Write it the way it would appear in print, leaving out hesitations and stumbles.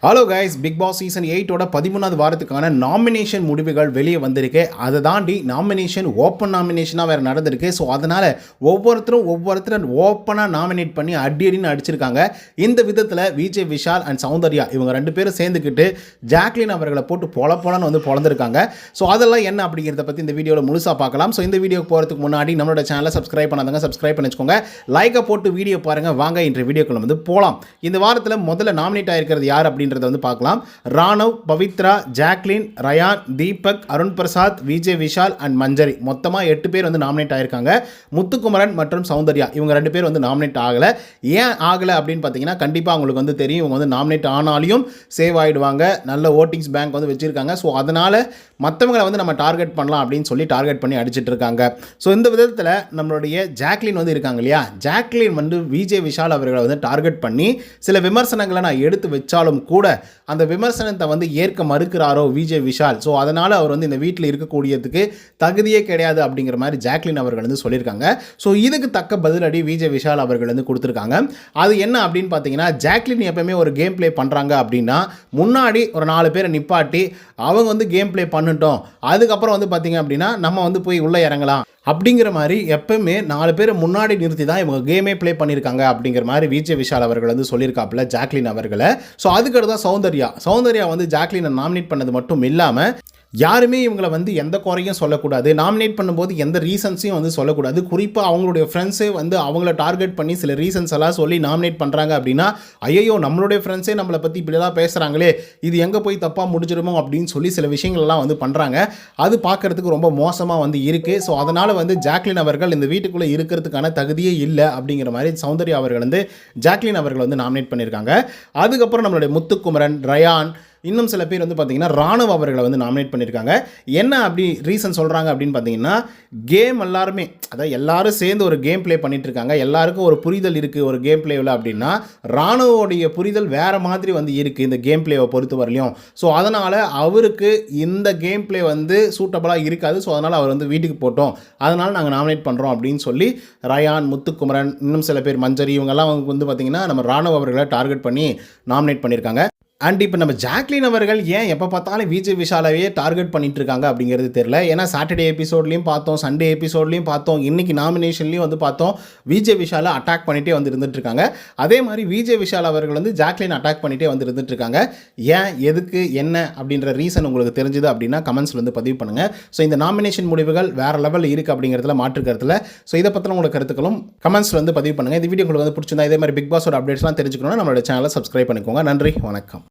Hello guys, Bigg Boss season 8ஓட 13வது வாரத்துக்கான நாமினேஷன் முடிவுகள் வெளியே வந்திருக்கு. அதை தாண்டி நாமினேஷன் ஓப்பன் நாமினேஷனாக வேறு நடந்திருக்கு. ஸோ அதனால் ஒவ்வொருத்தரும் ஓப்பனாக நாமினேட் பண்ணி அடின்னு அடிச்சிருக்காங்க. இந்த விதத்தில் விஜய் விஷால் அண்ட் சௌந்தர்யா இவங்க 2 பேரும் சேர்ந்துக்கிட்டு ஜாக்லின் அவர்களை போட்டு பொலன்னு வந்து பொழந்திருக்காங்க. ஸோ அதெல்லாம் என்ன அப்படிங்கிறத பற்றி இந்த வீடியோவில் முழுசாக பார்க்கலாம். ஸோ இந்த வீடியோக்கு போகிறதுக்கு முன்னாடி நம்மளோட சேனலை சப்ஸ்கிரைப் பண்ணாதவங்க சப்ஸ்கிரைப் பண்ணி வச்சுக்கோங்க. லைக்கை போட்டு வீடியோ பாருங்கள். வாங்க இன்றைய வீடியோக்குள்ள வந்து போகலாம். இந்த வாரத்தில் முதல்ல நாமினேட் ஆகிருக்கிறது யார் அப்படின்றத வந்து பார்க்கலாம். ராணவ், பவித்ரா, ஜாக்லின், ரயான், தீபக், அருண் பிரசாத், விஜய் விஷால் அண்ட் மஞ்சரி மொத்தமாக 8 பேர் வந்து நாமினேட் ஆகிருக்காங்க. முத்துக்குமரன் மற்றும் சௌந்தர்யா இவங்க 2 பேர் வந்து நாமினேட் ஆகலை. ஏன் ஆகலை அப்படின்னு பார்த்தீங்கன்னா, கண்டிப்பாக அவங்களுக்கு வந்து தெரியும் இவங்க வந்து நாமினேட் ஆனாலையும் சேவ் ஆகிடுவாங்க. நல்ல ஓட்டிங்ஸ் பேங்க் வந்து வச்சுருக்காங்க. ஸோ அதனால் மற்றவங்களை வந்து நம்ம டார்கெட் பண்ணலாம் அப்படின்னு சொல்லி டார்கெட் பண்ணி அடிச்சிட்டு இருக்காங்க. ஸோ இந்த விதத்தில் நம்மளுடைய ஜாக்லின் வந்து இருக்காங்க இல்லையா, ஜாக்லின் வந்து விஜய் விஷால் அவர்களை வந்து டார்கெட் பண்ணி சில விமர்சனங்களை நான் எடுத்து வச்சாலும் கூட அந்த விமர்சனத்தை வந்து ஏற்க மறுக்கிறாரோ விஜய் விஷால். ஸோ அதனால் அவர் வந்து இந்த வீட்டில் இருக்கக்கூடியதுக்கு தகுதியே கிடையாது அப்படிங்கிற மாதிரி ஜாக்லின் அவர்கள் வந்து சொல்லியிருக்காங்க. ஸோ இதுக்கு தக்க பதிலடி விஜய் விஷால் அவர்கள் வந்து கொடுத்துருக்காங்க. அது என்ன அப்படின்னு பார்த்தீங்கன்னா, ஜாக்லின் எப்பவுமே ஒரு கேம் பிளே பண்ணுறாங்க அப்படின்னா முன்னாடி ஒரு 4 பேரை நிப்பாட்டி அவங்க வந்து கேம் பிளே பண்ணட்டும், அதுக்கப்புறம் வந்து பார்த்தீங்க அப்படின்னா நம்ம வந்து போய் உள்ளே இறங்கலாம் அப்படிங்கிற மாதிரி எப்பவுமே 4 பேரை முன்னாடி நிறுத்தி தான் இவங்க கேமே ப்ளே பண்ணியிருக்காங்க அப்படிங்கிற மாதிரி விஜய் விஷால் அவர்கள் வந்து சொல்லியிருக்காப்புல ஜாக்லின் அவர்களை. ஸோ அதுக்கடுத்து தான் சௌந்தர்யா வந்து ஜாக்லினை நாமினேட் பண்ணது மட்டும் இல்லாமல் யாருமே இவங்களை வந்து எந்த குறையும் சொல்லக்கூடாது, நாமினேட் பண்ணும்போது எந்த ரீசன்ஸையும் வந்து சொல்லக்கூடாது. குறிப்பாக அவங்களுடைய ஃப்ரெண்ட்ஸே வந்து அவங்கள டார்கெட் பண்ணி சில ரீசன்ஸ் எல்லாம் சொல்லி நாமினேட் பண்ணுறாங்க அப்படின்னா, ஐயோ நம்மளுடைய ஃப்ரெண்ட்ஸே நம்மளை பற்றி இப்படிலாம் பேசுகிறாங்களே, இது எங்கே போய் தப்பாக முடிஞ்சிடுமோ அப்படின்னு சொல்லி சில விஷயங்கள்லாம் வந்து பண்ணுறாங்க. அது பார்க்குறதுக்கு ரொம்ப மோசமாக வந்து இருக்குது. ஸோ அதனால் வந்து ஜாக்லின் அவர்கள் இந்த வீட்டுக்குள்ளே இருக்கிறதுக்கான தகுதியே இல்லை அப்படிங்கிற மாதிரி சௌந்தர்யா அவர்கள் வந்து ஜாக்லின் அவர்கள் வந்து நாமினேட் பண்ணியிருக்காங்க. அதுக்கப்புறம் நம்மளுடைய முத்துக்குமரன், ரயான், இன்னும் சில பேர் வந்து பார்த்திங்கன்னா ராணுவ அவர்களை வந்து நாமினேட் பண்ணியிருக்காங்க. என்ன அப்படி ரீசன் சொல்கிறாங்க அப்படின்னு பார்த்தீங்கன்னா, கேம் எல்லாருமே அதாவது எல்லாரும் சேர்ந்து ஒரு கேம் ப்ளே பண்ணிகிட்ருக்காங்க, எல்லாருக்கும் ஒரு புரிதல் இருக்குது ஒரு கேம் பிளேவில் அப்படின்னா, ராணுவோடைய புரிதல் வேறு மாதிரி வந்து இருக்குது இந்த கேம் பிளேவை பொறுத்த வரலையும். ஸோ அதனால் அவருக்கு இந்த கேம் பிளே வந்து சூட்டபுளாக இருக்காது. ஸோ அதனால் அவர் வந்து வீட்டுக்கு போட்டோம், அதனால் நாங்கள் நாமினேட் பண்ணுறோம் அப்படின்னு சொல்லி ரயான், முத்துக்குமரன், இன்னும் சில பேர் மஞ்சரி இவங்கெல்லாம் வந்து பார்த்திங்கன்னா நம்ம ராணுவ அவர்களை டார்கெட் பண்ணி நாமினேட் பண்ணியிருக்காங்க. அண்ட் இப்போ நம்ம ஜாக்லின் அவர்கள் ஏன் எப்போ பார்த்தாலும் விஜய் விஷாலவே டார்கெட் பண்ணிட்டு இருக்காங்க அப்படிங்கிறது தெரியல. ஏன்னா சாட்டர்டே எபிசோட்லையும் பார்த்தோம், சண்டே எபிசோட்லையும் பார்த்தோம், இன்றைக்கி நாமினேஷன்லையும் வந்து பார்த்தோம் விஜய் விஷாலை அட்டாக் பண்ணிகிட்டே வந்து இருந்துகிட்ருக்காங்க. அதே மாதிரி விஜய் விஷால் அவர்கள் வந்து ஜாக்லின் அட்டாக் பண்ணிகிட்டே வந்து இருந்துகிட்ருக்காங்க. ஏன், எதுக்கு, என்ன அப்படின்ற ரீசன் உங்களுக்கு தெரிஞ்சுது அப்படின்னா கமெண்ட்ஸில் வந்து பதிவு பண்ணுங்கள். ஸோ இந்த நாமினேஷன் முடிவுகள் வேறு லெவலில் இருக்குது அப்படிங்கிறதுல மாற்றுக்கிறதுல. ஸோ இதை பற்றின உங்களுக்கு கருத்துக்களும் கமெண்ட்ஸில் வந்து பதிவு பண்ணுங்கள். இந்த வீடியோ உங்களுக்கு வந்து பிடிச்சிருந்தா இதே மாதிரி பிக் பாஸோட அப்டேட்ஸ்லாம் தெரிஞ்சுக்கணும்னா நம்மளோட சேனலை சப்ஸ்கிரைப் பண்ணிக்கோங்க. நன்றி, வணக்கம்.